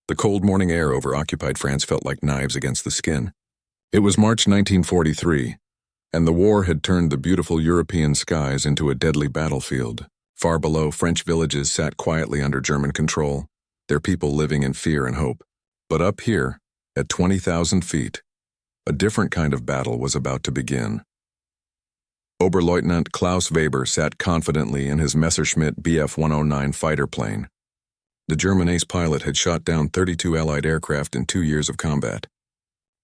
The cold morning air over occupied France felt like knives against the skin. It was March 1943, and the war had turned the beautiful European skies into a deadly battlefield. Far below, French villages sat quietly under German control, their people living in fear and hope. But up here, at 20,000 feet, a different kind of battle was about to begin. Oberleutnant Klaus Weber sat confidently in his Messerschmitt Bf-109 fighter plane. The German ace pilot had shot down 32 Allied aircraft in 2 years of combat.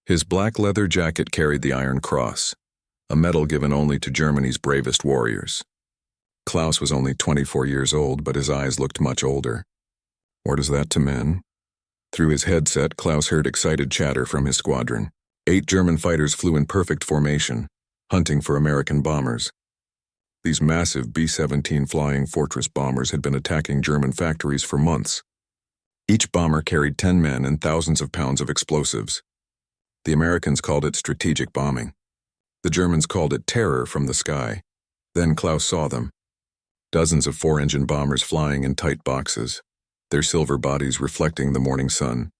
His black leather jacket carried the Iron Cross, a medal given only to Germany's bravest warriors. Klaus was only 24 years old, but his eyes looked much older. Or does that to men? Through his headset, Klaus heard excited chatter from his squadron. 8 German fighters flew in perfect formation, hunting for American bombers. These massive B-17 Flying Fortress bombers had been attacking German factories for months. Each bomber carried 10 men and thousands of pounds of explosives. The Americans called it strategic bombing. The Germans called it terror from the sky. Then Klaus saw them. Dozens of 4-engine bombers flying in tight boxes, their silver bodies reflecting the morning sun.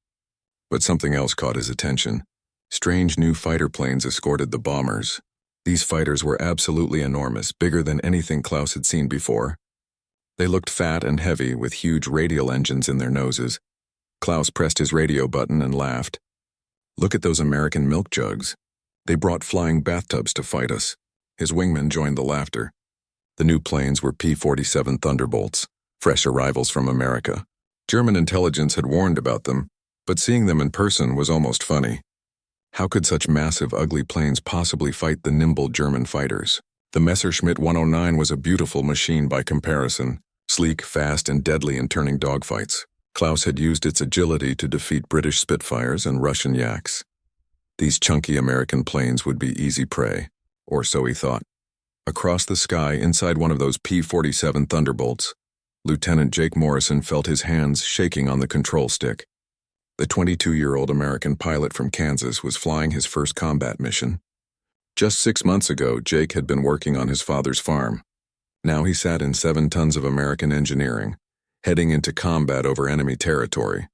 But something else caught his attention. Strange new fighter planes escorted the bombers. These fighters were absolutely enormous, bigger than anything Klaus had seen before. They looked fat and heavy, with huge radial engines in their noses. Klaus pressed his radio button and laughed. "Look at those American milk jugs. They brought flying bathtubs to fight us." His wingman joined the laughter. The new planes were P-47 Thunderbolts, fresh arrivals from America. German intelligence had warned about them, but seeing them in person was almost funny. How could such massive, ugly planes possibly fight the nimble German fighters? The Messerschmitt 109 was a beautiful machine by comparison, sleek, fast, and deadly in turning dogfights. Klaus had used its agility to defeat British Spitfires and Russian Yaks. These chunky American planes would be easy prey, or so he thought. Across the sky, inside one of those P-47 Thunderbolts, Lieutenant Jake Morrison felt his hands shaking on the control stick. The 22-year-old American pilot from Kansas was flying his first combat mission. Just 6 months ago, Jake had been working on his father's farm. Now he sat in 7 tons of American engineering, heading into combat over enemy territory.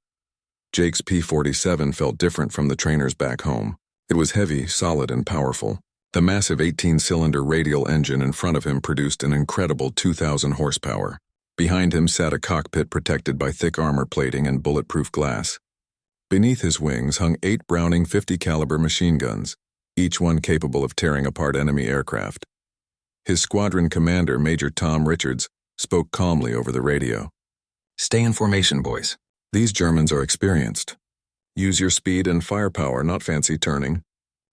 Jake's P-47 felt different from the trainers back home. It was heavy, solid, and powerful. The massive 18-cylinder radial engine in front of him produced an incredible 2,000 horsepower. Behind him sat a cockpit protected by thick armor plating and bulletproof glass. Beneath his wings hung 8 Browning .50 caliber machine guns, each one capable of tearing apart enemy aircraft. His squadron commander, Major Tom Richards, spoke calmly over the radio. "Stay in formation, boys. These Germans are experienced. Use your speed and firepower, not fancy turning.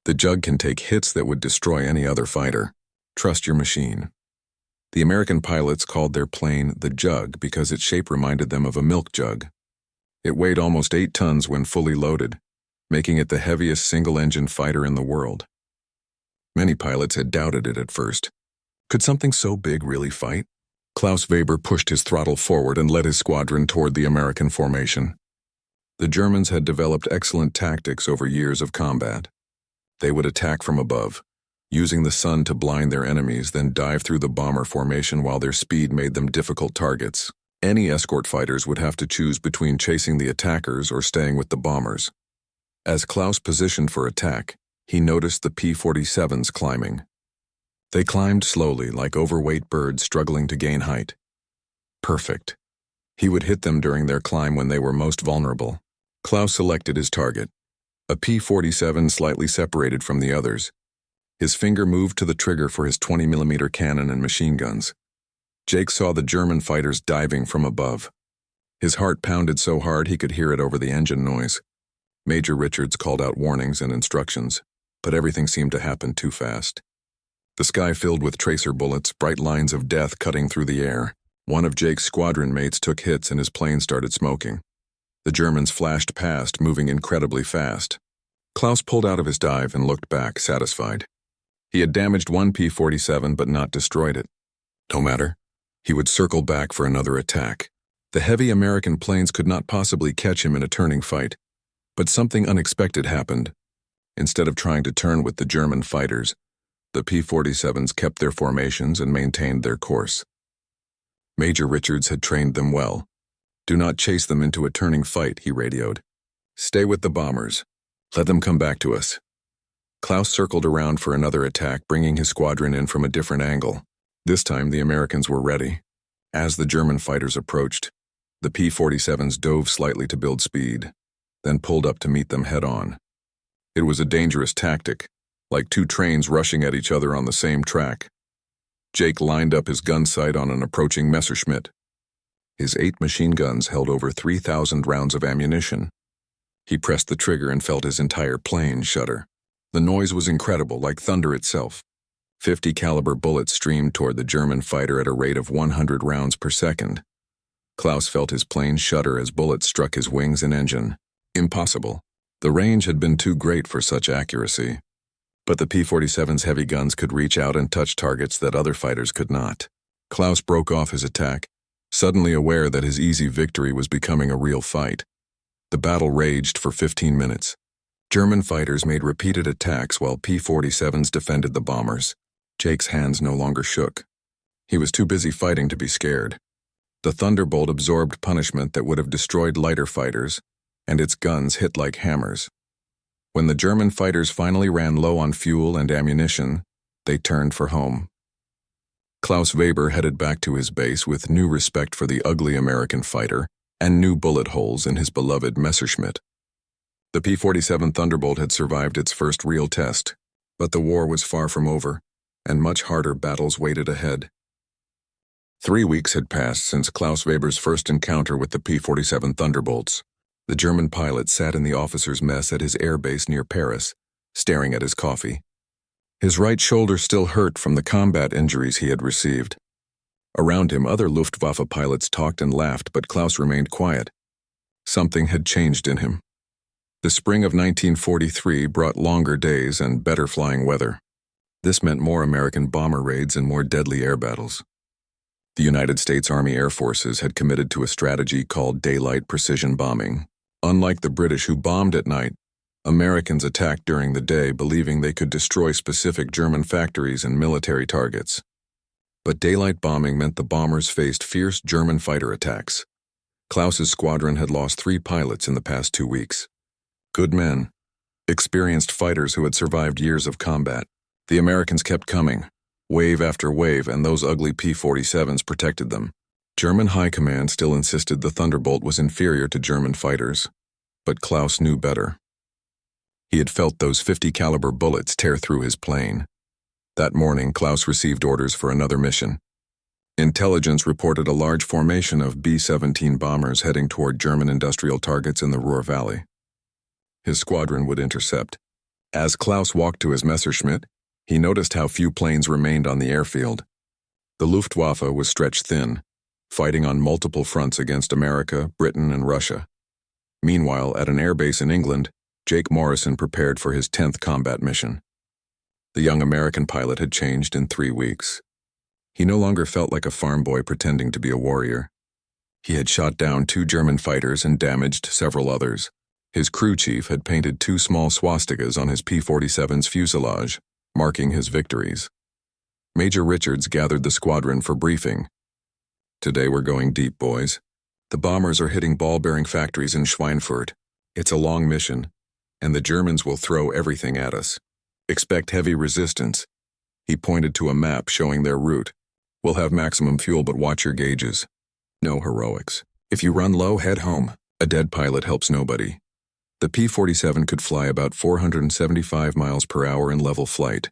The Jug can take hits that would destroy any other fighter. Trust your machine." The American pilots called their plane the Jug because its shape reminded them of a milk jug. It weighed almost 8 tons when fully loaded, making it the heaviest single-engine fighter in the world. Many pilots had doubted it at first. Could something so big really fight? Klaus Weber pushed his throttle forward and led his squadron toward the American formation. The Germans had developed excellent tactics over years of combat. They would attack from above, using the sun to blind their enemies, then dive through the bomber formation while their speed made them difficult targets. Any escort fighters would have to choose between chasing the attackers or staying with the bombers. As Klaus positioned for attack, he noticed the P-47s climbing. They climbed slowly, like overweight birds struggling to gain height. Perfect. He would hit them during their climb when they were most vulnerable. Klaus selected his target, a P-47 slightly separated from the others. His finger moved to the trigger for his 20mm cannon and machine guns. Jake saw the German fighters diving from above. His heart pounded so hard he could hear it over the engine noise. Major Richards called out warnings and instructions, but everything seemed to happen too fast. The sky filled with tracer bullets, bright lines of death cutting through the air. One of Jake's squadron mates took hits and his plane started smoking. The Germans flashed past, moving incredibly fast. Klaus pulled out of his dive and looked back, satisfied. He had damaged one P-47 but not destroyed it. No matter. He would circle back for another attack. The heavy American planes could not possibly catch him in a turning fight. But something unexpected happened. Instead of trying to turn with the German fighters, the P-47s kept their formations and maintained their course. Major Richards had trained them well. "Do not chase them into a turning fight," he radioed. Stay with the bombers. Let them come back to us. Klaus circled around for another attack, bringing his squadron in from a different angle. This time, the Americans were ready. As the German fighters approached, the P-47s dove slightly to build speed, then pulled up to meet them head-on. It was a dangerous tactic, like two trains rushing at each other on the same track. Jake lined up his gun sight on an approaching Messerschmitt. His 8 machine guns held over 3,000 rounds of ammunition. He pressed the trigger and felt his entire plane shudder. The noise was incredible, like thunder itself. 50 caliber bullets streamed toward the German fighter at a rate of 100 rounds per second. Klaus felt his plane shudder as bullets struck his wings and engine. Impossible. The range had been too great for such accuracy. But the P-47's heavy guns could reach out and touch targets that other fighters could not. Klaus broke off his attack, suddenly aware that his easy victory was becoming a real fight. The battle raged for 15 minutes. German fighters made repeated attacks while P-47s defended the bombers. Jake's hands no longer shook. He was too busy fighting to be scared. The Thunderbolt absorbed punishment that would have destroyed lighter fighters, and its guns hit like hammers. When the German fighters finally ran low on fuel and ammunition, they turned for home. Klaus Weber headed back to his base with new respect for the ugly American fighter and new bullet holes in his beloved Messerschmitt. The P-47 Thunderbolt had survived its first real test, but the war was far from over, and much harder battles waited ahead. 3 weeks had passed since Klaus Weber's first encounter with the P-47 Thunderbolts. The German pilot sat in the officers' mess at his airbase near Paris, staring at his coffee. His right shoulder still hurt from the combat injuries he had received. Around him, other Luftwaffe pilots talked and laughed, but Klaus remained quiet. Something had changed in him. The spring of 1943 brought longer days and better flying weather. This meant more American bomber raids and more deadly air battles. The United States Army Air Forces had committed to a strategy called daylight precision bombing. Unlike the British, who bombed at night, Americans attacked during the day, believing they could destroy specific German factories and military targets. But daylight bombing meant the bombers faced fierce German fighter attacks. Klaus's squadron had lost 3 pilots in the past 2 weeks. Good men, experienced fighters who had survived years of combat. The Americans kept coming, wave after wave, and those ugly P-47s protected them. German high command still insisted the Thunderbolt was inferior to German fighters, but Klaus knew better. He had felt those 50 caliber bullets tear through his plane. That morning, Klaus received orders for another mission. Intelligence reported a large formation of B-17 bombers heading toward German industrial targets in the Ruhr Valley. His squadron would intercept. As Klaus walked to his Messerschmitt, he noticed how few planes remained on the airfield. The Luftwaffe was stretched thin, fighting on multiple fronts against America, Britain, and Russia. Meanwhile, at an airbase in England, Jake Morrison prepared for his 10th combat mission. The young American pilot had changed in 3 weeks. He no longer felt like a farm boy pretending to be a warrior. He had shot down 2 German fighters and damaged several others. His crew chief had painted 2 small swastikas on his P-47's fuselage, marking his victories. Major Richards gathered the squadron for briefing. "Today we're going deep, boys. The bombers are hitting ball-bearing factories in Schweinfurt. It's a long mission, and the Germans will throw everything at us. Expect heavy resistance." He pointed to a map showing their route. "We'll have maximum fuel, but watch your gauges. No heroics. If you run low, head home. A dead pilot helps nobody." The P-47 could fly about 475 miles per hour in level flight,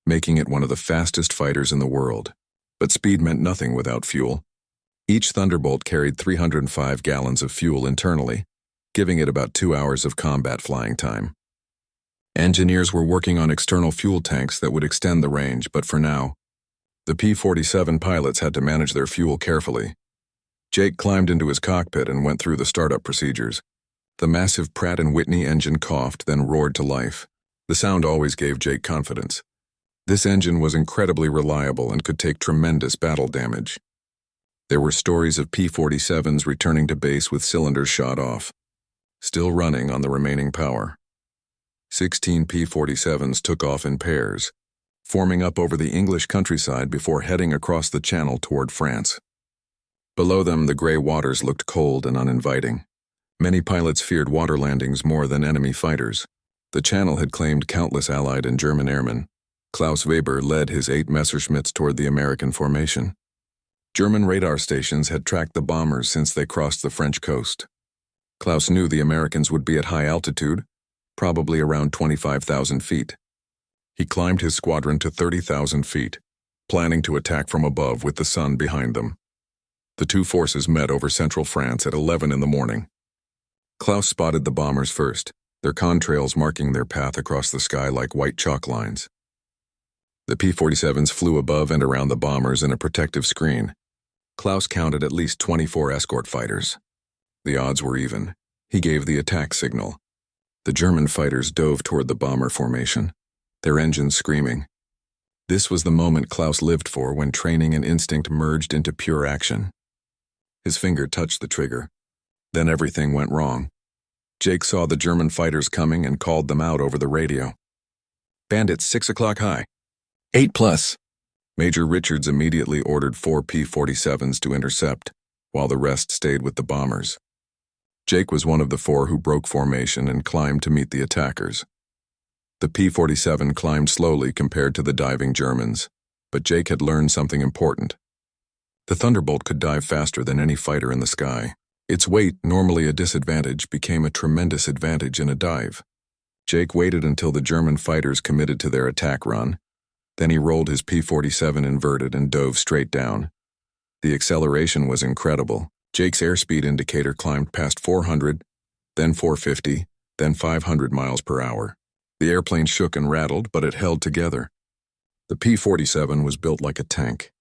making it one of the fastest fighters in the world. But speed meant nothing without fuel. Each Thunderbolt carried 305 gallons of fuel internally, giving it about 2 hours of combat flying time. Engineers were working on external fuel tanks that would extend the range, but for now, the P-47 pilots had to manage their fuel carefully. Jake climbed into his cockpit and went through the startup procedures. The massive Pratt & Whitney engine coughed, then roared to life. The sound always gave Jake confidence. This engine was incredibly reliable and could take tremendous battle damage. There were stories of P-47s returning to base with cylinders shot off, still running on the remaining power. 16 P-47s took off in pairs, forming up over the English countryside before heading across the channel toward France. Below them, the gray waters looked cold and uninviting. Many pilots feared water landings more than enemy fighters. The Channel had claimed countless Allied and German airmen. Klaus Weber led his 8 Messerschmitts toward the American formation. German radar stations had tracked the bombers since they crossed the French coast. Klaus knew the Americans would be at high altitude, probably around 25,000 feet. He climbed his squadron to 30,000 feet, planning to attack from above with the sun behind them. The two forces met over central France at 11 in the morning. Klaus spotted the bombers first, their contrails marking their path across the sky like white chalk lines. The P-47s flew above and around the bombers in a protective screen. Klaus counted at least 24 escort fighters. The odds were even. He gave the attack signal. The German fighters dove toward the bomber formation, their engines screaming. This was the moment Klaus lived for when training and instinct merged into pure action. His finger touched the trigger. Then everything went wrong. Jake saw the German fighters coming and called them out over the radio. "Bandits 6 o'clock high. 8+. Major Richards immediately ordered 4 P-47s to intercept, while the rest stayed with the bombers. Jake was one of the 4 who broke formation and climbed to meet the attackers. The P-47 climbed slowly compared to the diving Germans, but Jake had learned something important. The Thunderbolt could dive faster than any fighter in the sky. Its weight, normally a disadvantage, became a tremendous advantage in a dive. Jake waited until the German fighters committed to their attack run. Then he rolled his P-47 inverted and dove straight down. The acceleration was incredible. Jake's airspeed indicator climbed past 400, then 450, then 500 miles per hour. The airplane shook and rattled, but it held together. The P-47 was built like a tank.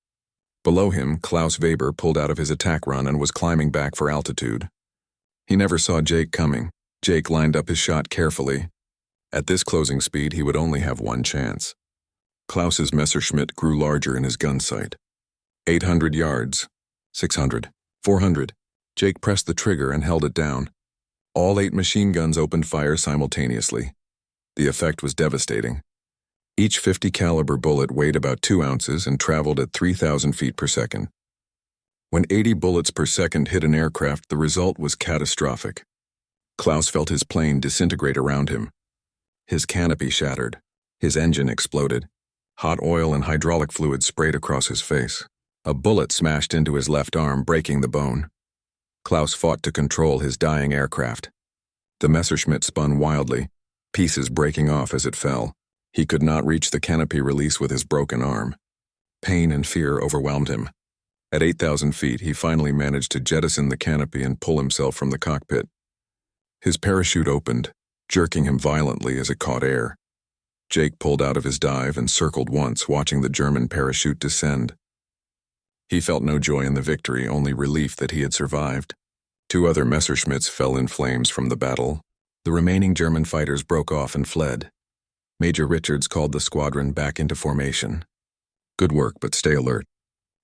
Below him, Klaus Weber pulled out of his attack run and was climbing back for altitude. He never saw Jake coming. Jake lined up his shot carefully. At this closing speed, he would only have one chance. Klaus's Messerschmitt grew larger in his gun sight. 800 yards, 600, 400. Jake pressed the trigger and held it down. All 8 machine guns opened fire simultaneously. The effect was devastating. Each 50 caliber bullet weighed about 2 ounces and traveled at 3,000 feet per second. When 80 bullets per second hit an aircraft, the result was catastrophic. Klaus felt his plane disintegrate around him. His canopy shattered. His engine exploded. Hot oil and hydraulic fluid sprayed across his face. A bullet smashed into his left arm, breaking the bone. Klaus fought to control his dying aircraft. The Messerschmitt spun wildly, pieces breaking off as it fell. He could not reach the canopy release with his broken arm. Pain and fear overwhelmed him. At 8,000 feet, he finally managed to jettison the canopy and pull himself from the cockpit. His parachute opened, jerking him violently as it caught air. Jake pulled out of his dive and circled once, watching the German parachute descend. He felt no joy in the victory, only relief that he had survived. 2 other Messerschmitts fell in flames from the battle. The remaining German fighters broke off and fled. Major Richards called the squadron back into formation. "Good work, but stay alert.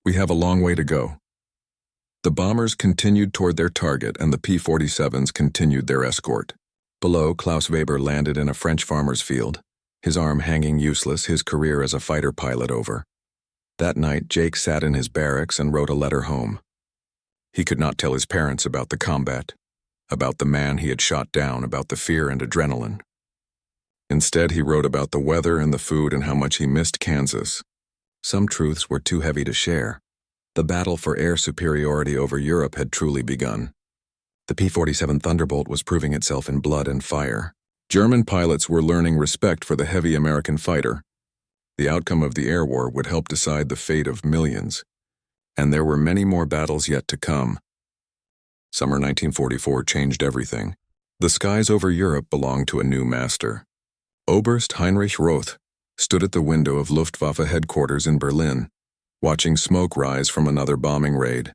We have a long way to go." The bombers continued toward their target and the P-47s continued their escort. Below, Klaus Weber landed in a French farmer's field, his arm hanging useless, his career as a fighter pilot over. That night, Jake sat in his barracks and wrote a letter home. He could not tell his parents about the combat, about the man he had shot down, about the fear and adrenaline. Instead, he wrote about the weather and the food and how much he missed Kansas. Some truths were too heavy to share. The battle for air superiority over Europe had truly begun. The P-47 Thunderbolt was proving itself in blood and fire. German pilots were learning respect for the heavy American fighter. The outcome of the air war would help decide the fate of millions. And there were many more battles yet to come. Summer 1944 changed everything. The skies over Europe belonged to a new master. Oberst Heinrich Roth stood at the window of Luftwaffe headquarters in Berlin, watching smoke rise from another bombing raid.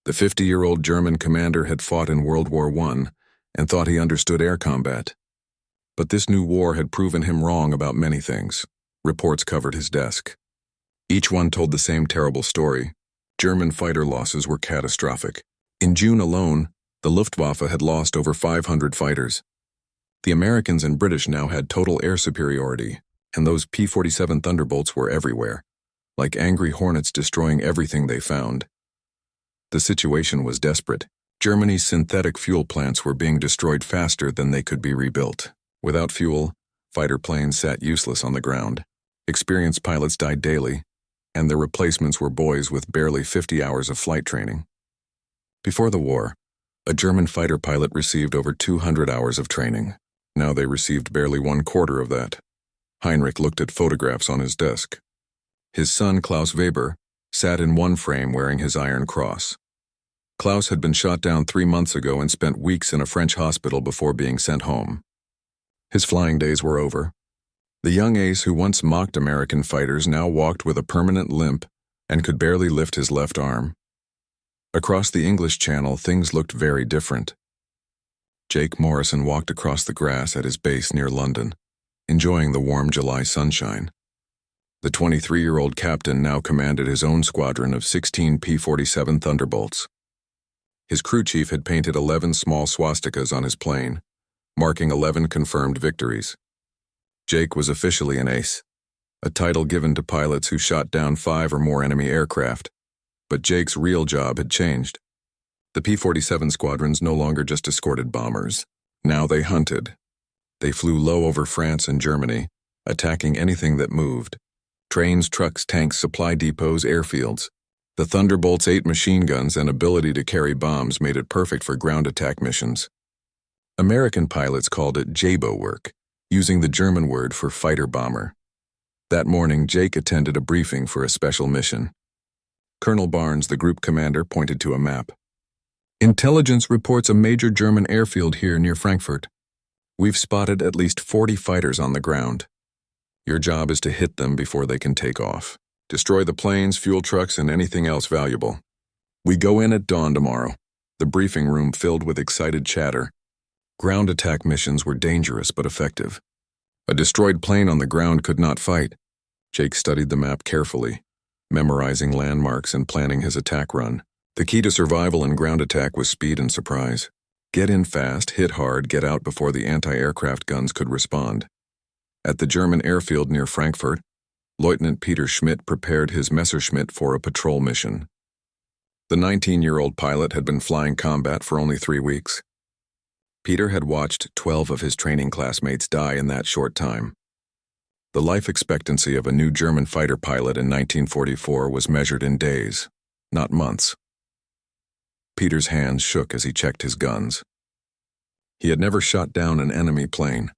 The 50-year-old German commander had fought in World War I and thought he understood air combat. But this new war had proven him wrong about many things. Reports covered his desk. Each one told the same terrible story. German fighter losses were catastrophic. In June alone, the Luftwaffe had lost over 500 fighters. The Americans and British now had total air superiority, and those P-47 Thunderbolts were everywhere, like angry hornets destroying everything they found. The situation was desperate. Germany's synthetic fuel plants were being destroyed faster than they could be rebuilt. Without fuel, fighter planes sat useless on the ground. Experienced pilots died daily, and their replacements were boys with barely 50 hours of flight training. Before the war, a German fighter pilot received over 200 hours of training. Now they received barely 1/4 of that. Heinrich looked at photographs on his desk. His son, Klaus Weber, sat in one frame wearing his Iron Cross. Klaus had been shot down 3 months ago and spent weeks in a French hospital before being sent home. His flying days were over. The young ace who once mocked American fighters now walked with a permanent limp and could barely lift his left arm. Across the English Channel, things looked very different. Jake Morrison walked across the grass at his base near London, enjoying the warm July sunshine. The 23-year-old captain now commanded his own squadron of 16 P-47 Thunderbolts. His crew chief had painted 11 small swastikas on his plane, marking 11 confirmed victories. Jake was officially an ace, a title given to pilots who shot down 5 or more enemy aircraft. But Jake's real job had changed. The P-47 squadrons no longer just escorted bombers. Now they hunted. They flew low over France and Germany, attacking anything that moved. Trains, trucks, tanks, supply depots, airfields. The Thunderbolt's 8 machine guns and ability to carry bombs made it perfect for ground attack missions. American pilots called it JABO work, using the German word for fighter bomber. That morning, Jake attended a briefing for a special mission. Colonel Barnes, the group commander, pointed to a map. "Intelligence reports a major German airfield here near Frankfurt. We've spotted at least 40 fighters on the ground. Your job is to hit them before they can take off. Destroy the planes, fuel trucks, and anything else valuable. We go in at dawn tomorrow." The briefing room filled with excited chatter. Ground attack missions were dangerous but effective. A destroyed plane on the ground could not fight. Jake studied the map carefully, memorizing landmarks and planning his attack run. The key to survival in ground attack was speed and surprise. Get in fast, hit hard, get out before the anti-aircraft guns could respond. At the German airfield near Frankfurt, Lieutenant Peter Schmidt prepared his Messerschmitt for a patrol mission. The 19-year-old pilot had been flying combat for only 3 weeks. Peter had watched 12 of his training classmates die in that short time. The life expectancy of a new German fighter pilot in 1944 was measured in days, not months. Peter's hands shook as he checked his guns. He had never shot down an enemy plane.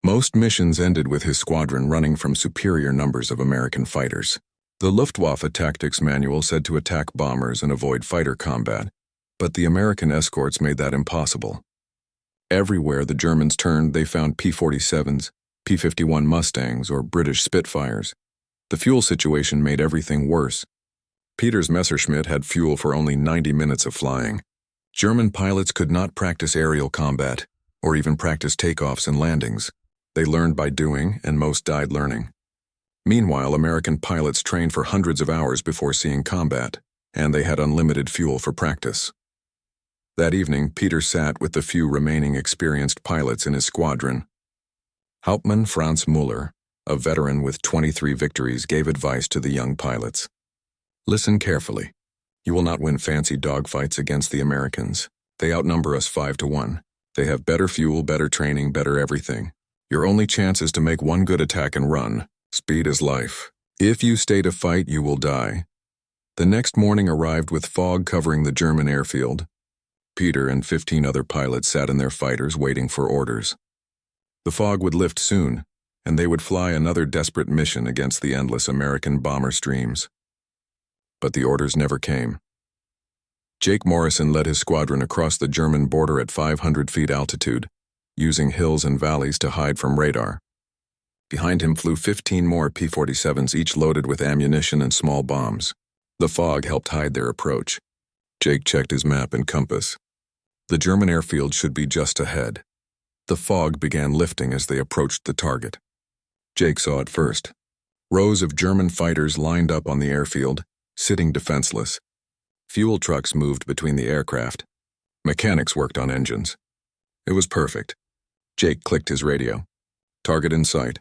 Most missions ended with his squadron running from superior numbers of American fighters. The Luftwaffe tactics manual said to attack bombers and avoid fighter combat, but the American escorts made that impossible. Everywhere the Germans turned, they found P-47s, P-51 Mustangs, or British Spitfires. The fuel situation made everything worse. Peter's Messerschmitt had fuel for only 90 minutes of flying. German pilots could not practice aerial combat, or even practice takeoffs and landings. They learned by doing, and most died learning. Meanwhile, American pilots trained for hundreds of hours before seeing combat, and they had unlimited fuel for practice. That evening, Peter sat with the few remaining experienced pilots in his squadron. Hauptmann Franz Müller, a veteran with 23 victories, gave advice to the young pilots. "Listen carefully. You will not win fancy dogfights against the Americans. They outnumber us 5-1. They have better fuel, better training, better everything. Your only chance is to make one good attack and run. Speed is life. If you stay to fight, you will die." The next morning arrived with fog covering the German airfield. Peter and 15 other pilots sat in their fighters waiting for orders. The fog would lift soon, and they would fly another desperate mission against the endless American bomber streams. But the orders never came. Jake Morrison led his squadron across the German border at 500 feet altitude, using hills and valleys to hide from radar. Behind him flew 15 more P-47s, each loaded with ammunition and small bombs. The fog helped hide their approach. Jake checked his map and compass. The German airfield should be just ahead. The fog began lifting as they approached the target. Jake saw it first. Rows of German fighters lined up on the airfield, sitting defenseless. Fuel trucks moved between the aircraft. Mechanics worked on engines. It was perfect. Jake clicked his radio. "Target in sight.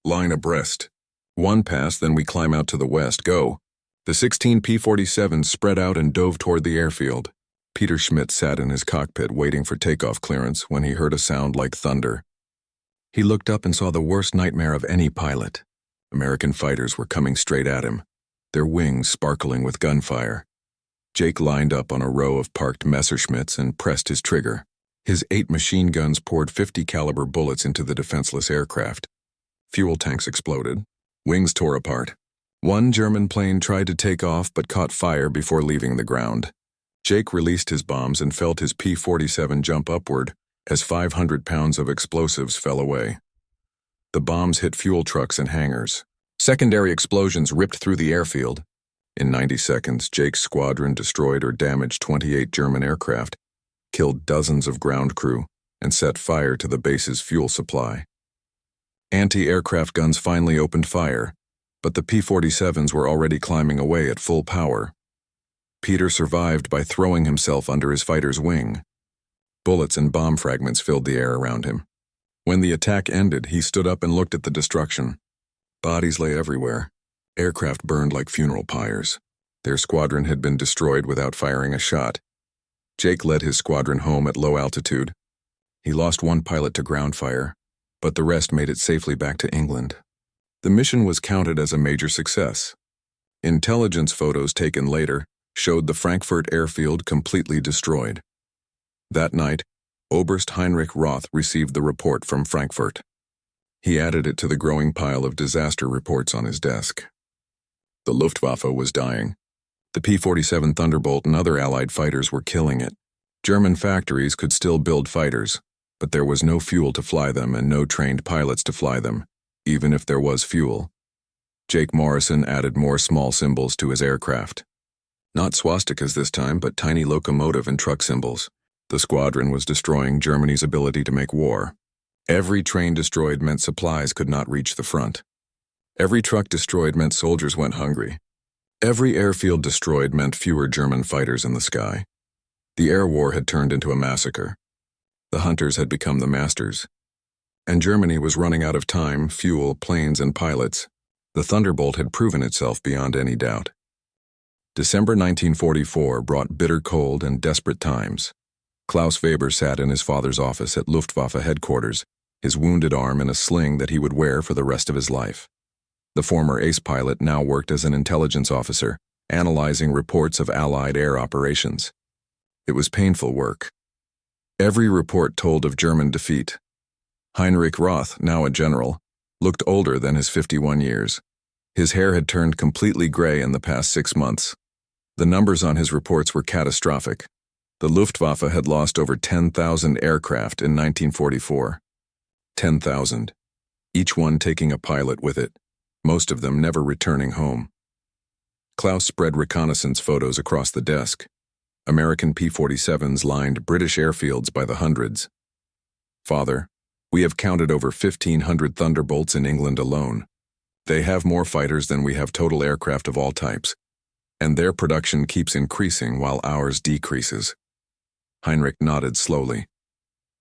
Line abreast. One pass, then we climb out to the west. Go." The 16 P-47s spread out and dove toward the airfield. Peter Schmidt sat in his cockpit waiting for takeoff clearance when he heard a sound like thunder. He looked up and saw the worst nightmare of any pilot. American fighters were coming straight at him, their wings sparkling with gunfire. Jake lined up on a row of parked Messerschmitts and pressed his trigger. His 8 machine guns poured 50 caliber bullets into the defenseless aircraft. Fuel tanks exploded. Wings tore apart. One German plane tried to take off but caught fire before leaving the ground. Jake released his bombs and felt his P-47 jump upward as 500 pounds of explosives fell away. The bombs hit fuel trucks and hangars. Secondary explosions ripped through the airfield. In 90 seconds, Jake's squadron destroyed or damaged 28 German aircraft, killed dozens of ground crew, and set fire to the base's fuel supply. Anti-aircraft guns finally opened fire, but the P-47s were already climbing away at full power. Peter survived by throwing himself under his fighter's wing. Bullets and bomb fragments filled the air around him. When the attack ended, he stood up and looked at the destruction. Bodies lay everywhere. Aircraft burned like funeral pyres. Their squadron had been destroyed without firing a shot. Jake led his squadron home at low altitude. He lost one pilot to ground fire, but the rest made it safely back to England. The mission was counted as a major success. Intelligence photos taken later showed the Frankfurt airfield completely destroyed. That night, Oberst Heinrich Roth received the report from Frankfurt. He added it to the growing pile of disaster reports on his desk. The Luftwaffe was dying. The P-47 Thunderbolt and other Allied fighters were killing it. German factories could still build fighters, but there was no fuel to fly them and no trained pilots to fly them, even if there was fuel. Jake Morrison added more small symbols to his aircraft. Not swastikas this time, but tiny locomotive and truck symbols. The squadron was destroying Germany's ability to make war. Every train destroyed meant supplies could not reach the front. Every truck destroyed meant soldiers went hungry. Every airfield destroyed meant fewer German fighters in the sky. The air war had turned into a massacre. The hunters had become the masters. And Germany was running out of time, fuel, planes, and pilots. The Thunderbolt had proven itself beyond any doubt. December 1944 brought bitter cold and desperate times. Klaus Weber sat in his father's office at Luftwaffe headquarters, his wounded arm in a sling that he would wear for the rest of his life. The former ace pilot now worked as an intelligence officer, analyzing reports of Allied air operations. It was painful work. Every report told of German defeat. Heinrich Roth, now a general, looked older than his 51 years. His hair had turned completely gray in the past 6 months. The numbers on his reports were catastrophic. The Luftwaffe had lost over 10,000 aircraft in 1944. 10,000. Each one taking a pilot with it, most of them never returning home. Klaus spread reconnaissance photos across the desk. American P-47s lined British airfields by the hundreds. Father, we have counted over 1,500 Thunderbolts in England alone. They have more fighters than we have total aircraft of all types, and their production keeps increasing while ours decreases. Heinrich nodded slowly.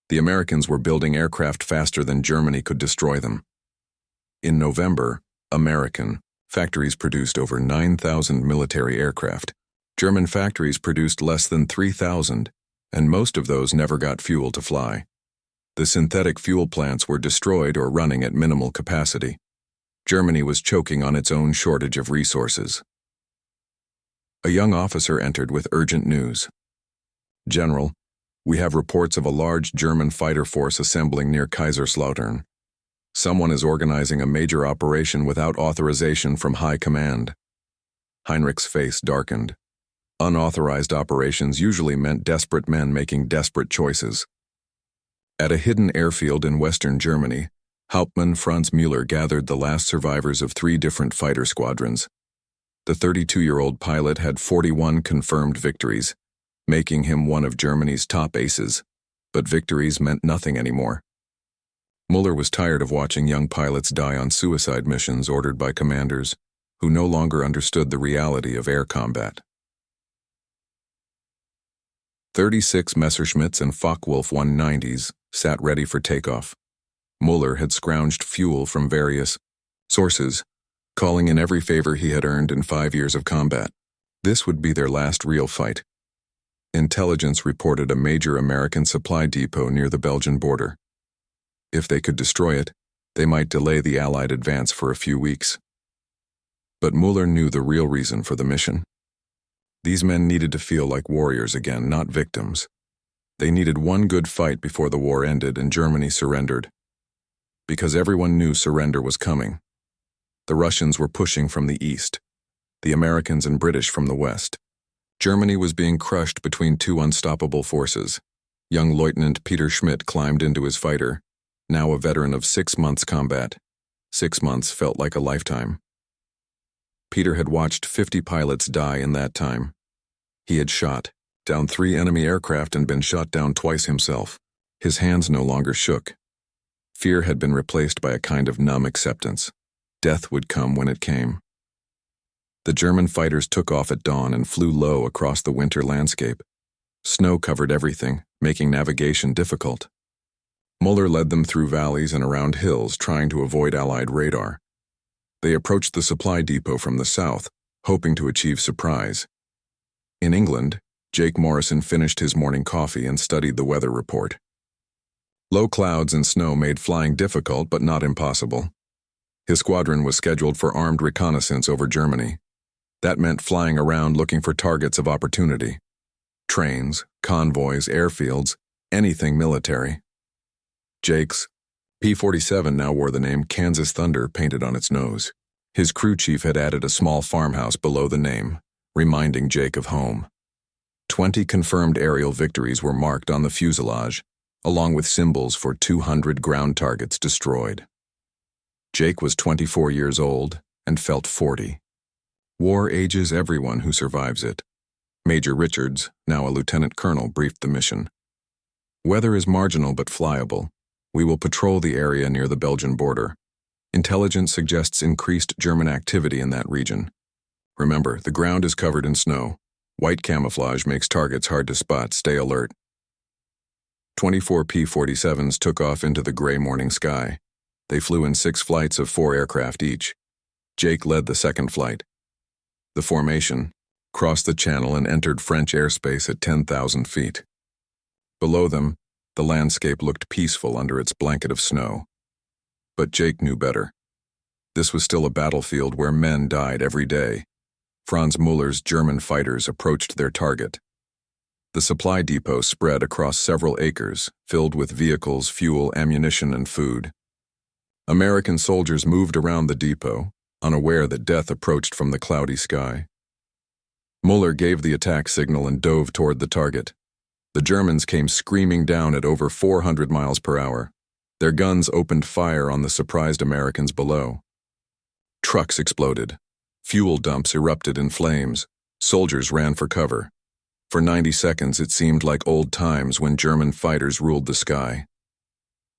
The Americans were building aircraft faster than Germany could destroy them. In November, American factories produced over 9,000 military aircraft. German factories produced less than 3,000, and most of those never got fuel to fly. The synthetic fuel plants were destroyed or running at minimal capacity. Germany was choking on its own shortage of resources. A young officer entered with urgent news. General, we have reports of a large German fighter force assembling near Kaiserslautern. Someone is organizing a major operation without authorization from high command. Heinrich's face darkened. Unauthorized operations usually meant desperate men making desperate choices. At a hidden airfield in western Germany, Hauptmann Franz Müller gathered the last survivors of 3 different fighter squadrons. The 32-year-old pilot had 41 confirmed victories, making him one of Germany's top aces, but victories meant nothing anymore. Müller was tired of watching young pilots die on suicide missions ordered by commanders who no longer understood the reality of air combat. 36 Messerschmitts and Focke-Wulf 190s sat ready for takeoff. Müller had scrounged fuel from various sources, calling in every favor he had earned in 5 years of combat. This would be their last real fight. Intelligence reported a major American supply depot near the Belgian border. If they could destroy it, they might delay the Allied advance for a few weeks. But Mueller knew the real reason for the mission. These men needed to feel like warriors again, not victims. They needed one good fight before the war ended and Germany surrendered. Because everyone knew surrender was coming. The Russians were pushing from the east, the Americans and British from the west. Germany was being crushed between two unstoppable forces. Young Lieutenant Peter Schmidt climbed into his fighter, now a veteran of 6 months combat. 6 months felt like a lifetime. Peter had watched 50 pilots die in that time. He had shot down 3 enemy aircraft and been shot down twice himself. His hands no longer shook. Fear had been replaced by a kind of numb acceptance. Death would come when it came. The German fighters took off at dawn and flew low across the winter landscape. Snow covered everything, making navigation difficult. Mueller led them through valleys and around hills, trying to avoid Allied radar. They approached the supply depot from the south, hoping to achieve surprise. In England, Jake Morrison finished his morning coffee and studied the weather report. Low clouds and snow made flying difficult but not impossible. His squadron was scheduled for armed reconnaissance over Germany. That meant flying around looking for targets of opportunity. Trains, convoys, airfields, anything military. Jake's P-47 now wore the name Kansas Thunder painted on its nose. His crew chief had added a small farmhouse below the name, reminding Jake of home. 20 confirmed aerial victories were marked on the fuselage, along with symbols for 200 ground targets destroyed. Jake was 24 years old and felt 40. War ages everyone who survives it. Major Richards, now a lieutenant colonel, briefed the mission. Weather is marginal but flyable. We will patrol the area near the Belgian border. Intelligence suggests increased German activity in that region. Remember, the ground is covered in snow. White camouflage makes targets hard to spot. Stay alert. 24 P-47s took off into the gray morning sky. They flew in 6 flights of 4 aircraft each. Jake led the second flight. The formation crossed the channel and entered French airspace at 10,000 feet. Below them, the landscape looked peaceful under its blanket of snow. But Jake knew better. This was still a battlefield where men died every day. Franz Mueller's German fighters approached their target. The supply depot spread across several acres, filled with vehicles, fuel, ammunition, and food. American soldiers moved around the depot, unaware that death approached from the cloudy sky. Mueller gave the attack signal and dove toward the target. The Germans came screaming down at over 400 miles per hour. Their guns opened fire on the surprised Americans below. Trucks exploded. Fuel dumps erupted in flames. Soldiers ran for cover. For 90 seconds, it seemed like old times when German fighters ruled the sky.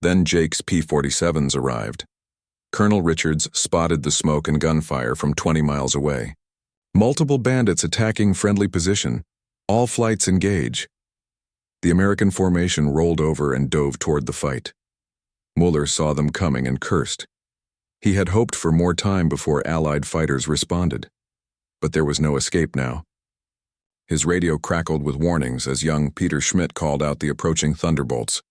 Then Jake's P-47s arrived. Colonel Richards spotted the smoke and gunfire from 20 miles away. Multiple bandits attacking friendly position. All flights engage. The American formation rolled over and dove toward the fight. Mueller saw them coming and cursed. He had hoped for more time before Allied fighters responded. But there was no escape now. His radio crackled with warnings as young Peter Schmidt called out the approaching thunderbolts.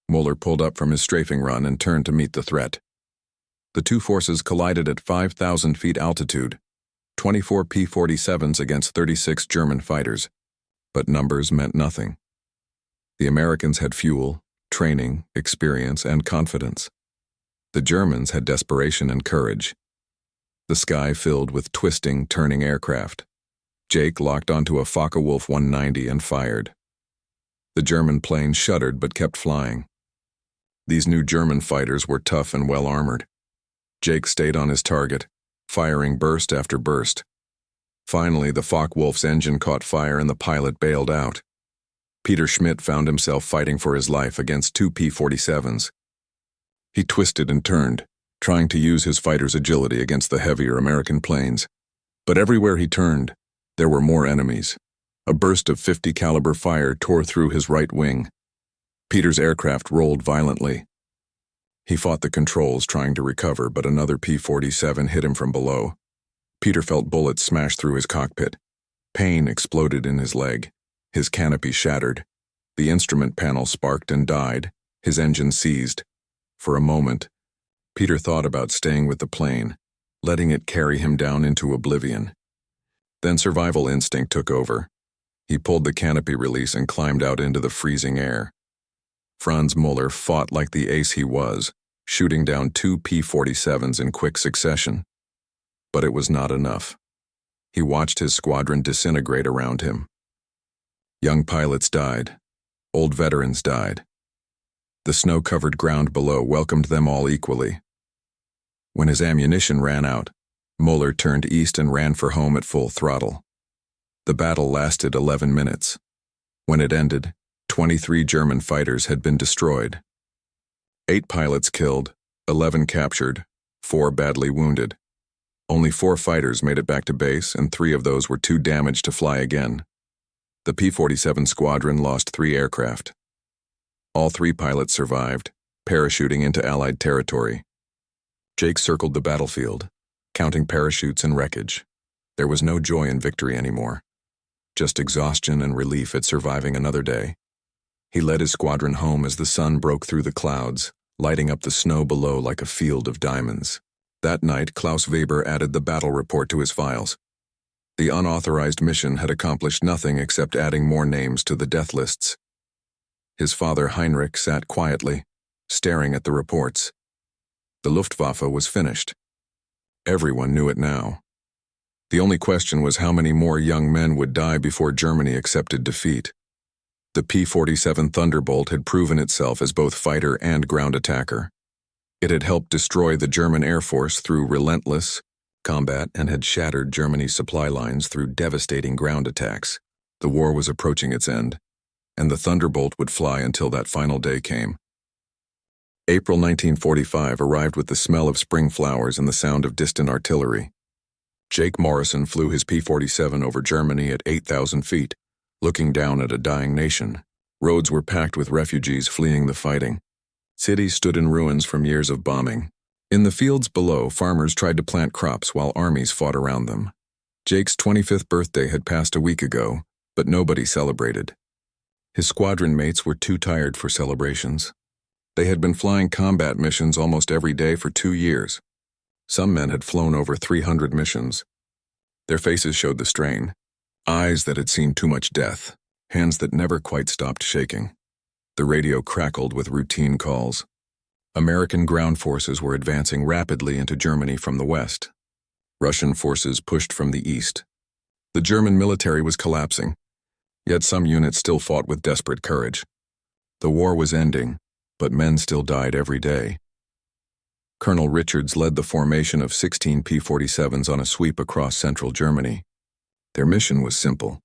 Mueller pulled up from his strafing run and turned to meet the threat. The two forces collided at 5,000 feet altitude, 24 P-47s against 36 German fighters. But numbers meant nothing. The Americans had fuel, training, experience, and confidence. The Germans had desperation and courage. The sky filled with twisting, turning aircraft. Jake locked onto a Focke-Wulf 190 and fired. The German plane shuddered but kept flying. These new German fighters were tough and well-armored. Jake stayed on his target, firing burst after burst. Finally, the Focke-Wulf's engine caught fire and the pilot bailed out. Peter Schmidt found himself fighting for his life against 2 P-47s. He twisted and turned, trying to use his fighter's agility against the heavier American planes. But everywhere he turned, there were more enemies. A burst of .50 caliber fire tore through his right wing. Peter's aircraft rolled violently. He fought the controls, trying to recover, but another P-47 hit him from below. Peter felt bullets smash through his cockpit. Pain exploded in his leg. His canopy shattered. The instrument panel sparked and died, his engine seized. For a moment, Peter thought about staying with the plane, letting it carry him down into oblivion. Then survival instinct took over. He pulled the canopy release and climbed out into the freezing air. Franz Müller fought like the ace he was, shooting down 2 P-47s in quick succession. But it was not enough. He watched his squadron disintegrate around him. Young pilots died. Old veterans died. The snow-covered ground below welcomed them all equally. When his ammunition ran out, Müller turned east and ran for home at full throttle. The battle lasted 11 minutes. When it ended, 23 German fighters had been destroyed. 8 pilots killed, 11 captured, 4 badly wounded. Only 4 fighters made it back to base, and 3 of those were too damaged to fly again. The P-47 squadron lost 3 aircraft. All 3 pilots survived, parachuting into Allied territory. Jake circled the battlefield, counting parachutes and wreckage. There was no joy in victory anymore, just exhaustion and relief at surviving another day. He led his squadron home as the sun broke through the clouds, lighting up the snow below like a field of diamonds. That night, Klaus Weber added the battle report to his files. The unauthorized mission had accomplished nothing except adding more names to the death lists. His father Heinrich sat quietly, staring at the reports. The Luftwaffe was finished. Everyone knew it now. The only question was how many more young men would die before Germany accepted defeat. The P-47 Thunderbolt had proven itself as both fighter and ground attacker. It had helped destroy the German Air Force through relentless combat and had shattered Germany's supply lines through devastating ground attacks. The war was approaching its end, and the Thunderbolt would fly until that final day came. April 1945 arrived with the smell of spring flowers and the sound of distant artillery. Jake Morrison flew his P-47 over Germany at 8,000 feet, looking down at a dying nation. Roads were packed with refugees fleeing the fighting. Cities stood in ruins from years of bombing. In the fields below, farmers tried to plant crops while armies fought around them. Jake's 25th birthday had passed a week ago, but nobody celebrated. His squadron mates were too tired for celebrations. They had been flying combat missions almost every day for 2 years. Some men had flown over 300 missions. Their faces showed the strain. Eyes that had seen too much death, hands that never quite stopped shaking. The radio crackled with routine calls. American ground forces were advancing rapidly into Germany from the west. Russian forces pushed from the east. The German military was collapsing, yet some units still fought with desperate courage. The war was ending, but men still died every day. Colonel Richards led the formation of 16 P-47s on a sweep across central Germany. Their mission was simple: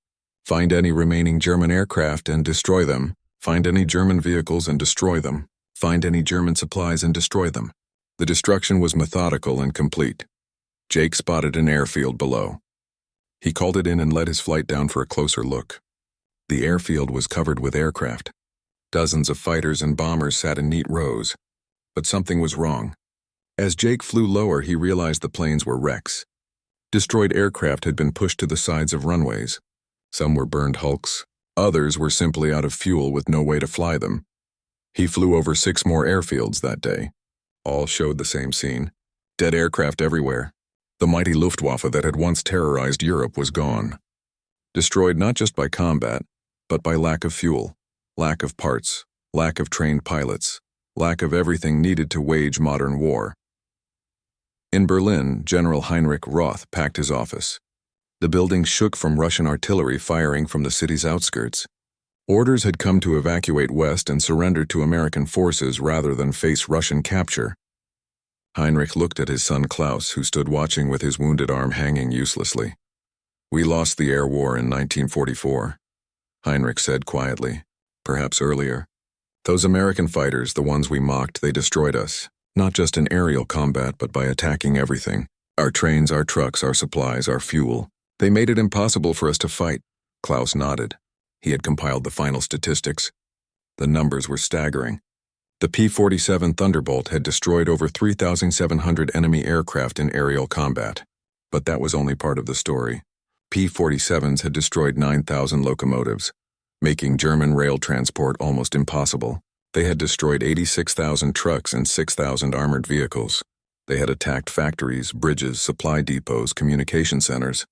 find any remaining German aircraft and destroy them, find any German vehicles and destroy them, find any German supplies and destroy them. The destruction was methodical and complete. Jake spotted an airfield below. He called it in and led his flight down for a closer look. The airfield was covered with aircraft. Dozens of fighters and bombers sat in neat rows. But something was wrong. As Jake flew lower, he realized the planes were wrecks. Destroyed aircraft had been pushed to the sides of runways. Some were burned hulks. Others were simply out of fuel with no way to fly them. He flew over 6 more airfields that day. All showed the same scene. Dead aircraft everywhere. The mighty Luftwaffe that had once terrorized Europe was gone. Destroyed not just by combat, but by lack of fuel, lack of parts, lack of trained pilots, lack of everything needed to wage modern war. In Berlin, General Heinrich Roth packed his office. The building shook from Russian artillery firing from the city's outskirts. Orders had come to evacuate west and surrender to American forces rather than face Russian capture. Heinrich looked at his son Klaus, who stood watching with his wounded arm hanging uselessly. "We lost the air war in 1944, Heinrich said quietly, perhaps earlier. Those American fighters, the ones we mocked, they destroyed us. Not just in aerial combat, but by attacking everything. Our trains, our trucks, our supplies, our fuel. They made it impossible for us to fight." Klaus nodded. He had compiled the final statistics. The numbers were staggering. The P-47 Thunderbolt had destroyed over 3,700 enemy aircraft in aerial combat. But that was only part of the story. P-47s had destroyed 9,000 locomotives, making German rail transport almost impossible. They had destroyed 86,000 trucks and 6,000 armored vehicles. They had attacked factories, bridges, supply depots, communication centers.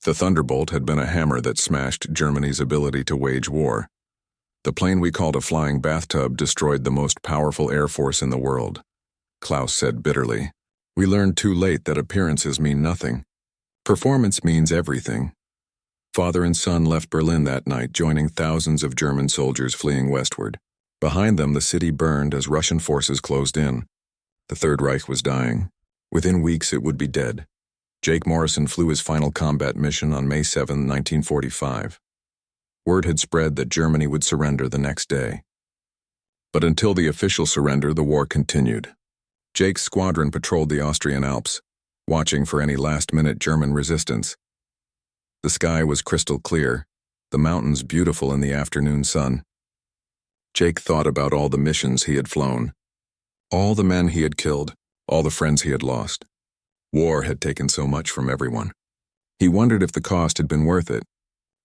The Thunderbolt had been a hammer that smashed Germany's ability to wage war. The plane we called a flying bathtub destroyed the most powerful air force in the world. Klaus said bitterly. We learned too late that appearances mean nothing. Performance means everything. Father and son left Berlin that night, joining thousands of German soldiers fleeing westward. Behind them, the city burned as Russian forces closed in. The Third Reich was dying. Within weeks, it would be dead. Jake Morrison flew his final combat mission on May 7, 1945. Word had spread that Germany would surrender the next day. But until the official surrender, the war continued. Jake's squadron patrolled the Austrian Alps, watching for any last-minute German resistance. The sky was crystal clear, the mountains beautiful in the afternoon sun. Jake thought about all the missions he had flown, all the men he had killed, all the friends he had lost. War had taken so much from everyone. He wondered if the cost had been worth it.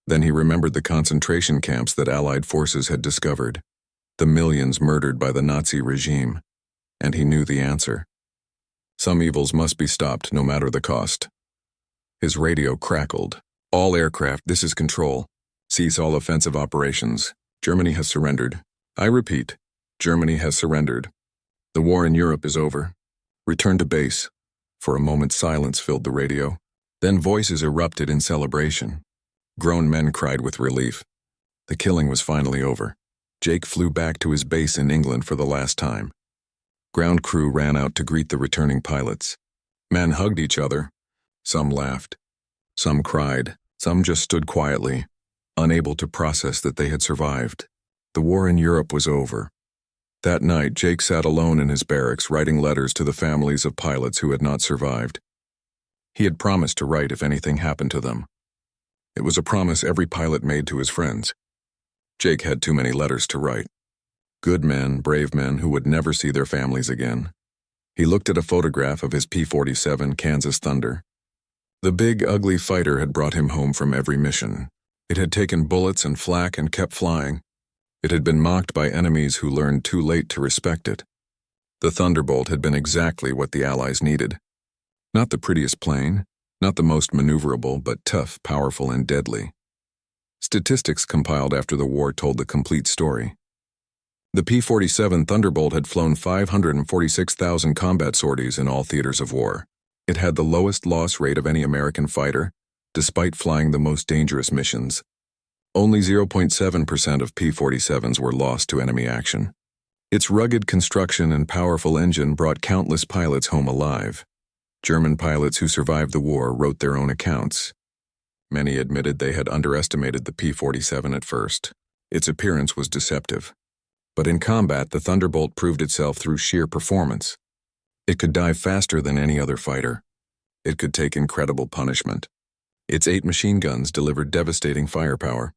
Then he remembered the concentration camps that Allied forces had discovered, the millions murdered by the Nazi regime, and he knew the answer. Some evils must be stopped, no matter the cost. His radio crackled. All aircraft, this is control. Cease all offensive operations. Germany has surrendered. I repeat, Germany has surrendered. The war in Europe is over. Return to base. For a moment, silence filled the radio. Then voices erupted in celebration. Grown men cried with relief. The killing was finally over. Jake flew back to his base in England for the last time. Ground crew ran out to greet the returning pilots. Men hugged each other. Some laughed. Some cried. Some just stood quietly, unable to process that they had survived. The war in Europe was over. That night, Jake sat alone in his barracks, writing letters to the families of pilots who had not survived. He had promised to write if anything happened to them. It was a promise every pilot made to his friends. Jake had too many letters to write. Good men, brave men who would never see their families again. He looked at a photograph of his P-47 Kansas Thunder. The big, ugly fighter had brought him home from every mission. It had taken bullets and flak and kept flying. It had been mocked by enemies who learned too late to respect it. The Thunderbolt had been exactly what the Allies needed. Not the prettiest plane, not the most maneuverable, but tough, powerful, and deadly. Statistics compiled after the war told the complete story. The P-47 Thunderbolt had flown 546,000 combat sorties in all theaters of war. It had the lowest loss rate of any American fighter, despite flying the most dangerous missions. Only 0.7% of P-47s were lost to enemy action. Its rugged construction and powerful engine brought countless pilots home alive. German pilots who survived the war wrote their own accounts. Many admitted they had underestimated the P-47 at first. Its appearance was deceptive. But in combat, the Thunderbolt proved itself through sheer performance. It could dive faster than any other fighter. It could take incredible punishment. Its 8 machine guns delivered devastating firepower,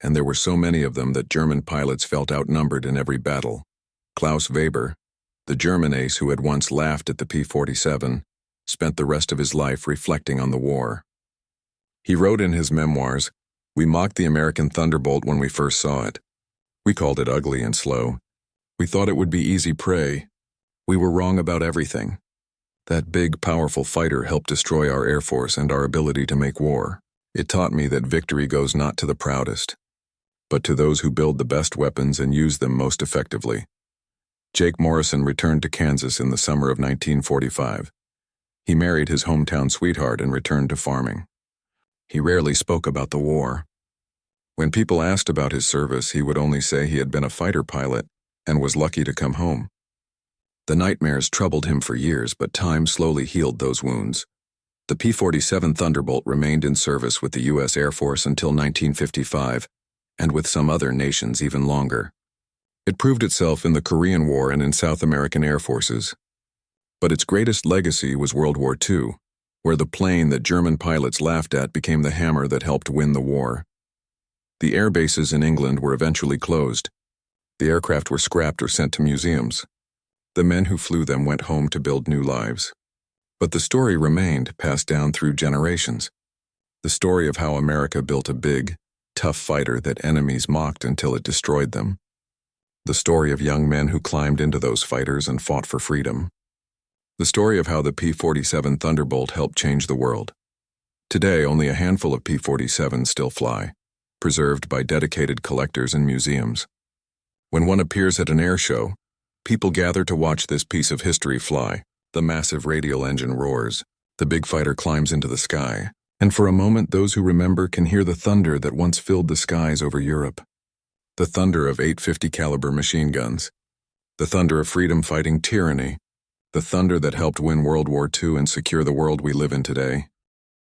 and there were so many of them that German pilots felt outnumbered in every battle. Klaus Weber, the German ace who had once laughed at the P-47, spent the rest of his life reflecting on the war. He wrote in his memoirs, "We mocked the American Thunderbolt when we first saw it. We called it ugly and slow. We thought it would be easy prey. We were wrong about everything. That big, powerful fighter helped destroy our Air Force and our ability to make war. It taught me that victory goes not to the proudest, but to those who build the best weapons and use them most effectively." Jake Morrison returned to Kansas in the summer of 1945. He married his hometown sweetheart and returned to farming. He rarely spoke about the war. When people asked about his service, he would only say he had been a fighter pilot and was lucky to come home. The nightmares troubled him for years, but time slowly healed those wounds. The P-47 Thunderbolt remained in service with the U.S. Air Force until 1955, and with some other nations even longer. It proved itself in the Korean War and in South American air forces. But its greatest legacy was World War II, where the plane that German pilots laughed at became the hammer that helped win the war. The air bases in England were eventually closed. The aircraft were scrapped or sent to museums. The men who flew them went home to build new lives. But the story remained, passed down through generations. The story of how America built a big, tough fighter that enemies mocked until it destroyed them. The story of young men who climbed into those fighters and fought for freedom. The story of how the P-47 Thunderbolt helped change the world. Today, only a handful of P-47s still fly, preserved by dedicated collectors and museums. When one appears at an air show, people gather to watch this piece of history fly. The massive radial engine roars, the big fighter climbs into the sky, and for a moment those who remember can hear the thunder that once filled the skies over Europe. The thunder of 850 caliber machine guns. The thunder of freedom fighting tyranny. The thunder that helped win World War II and secure the world we live in today.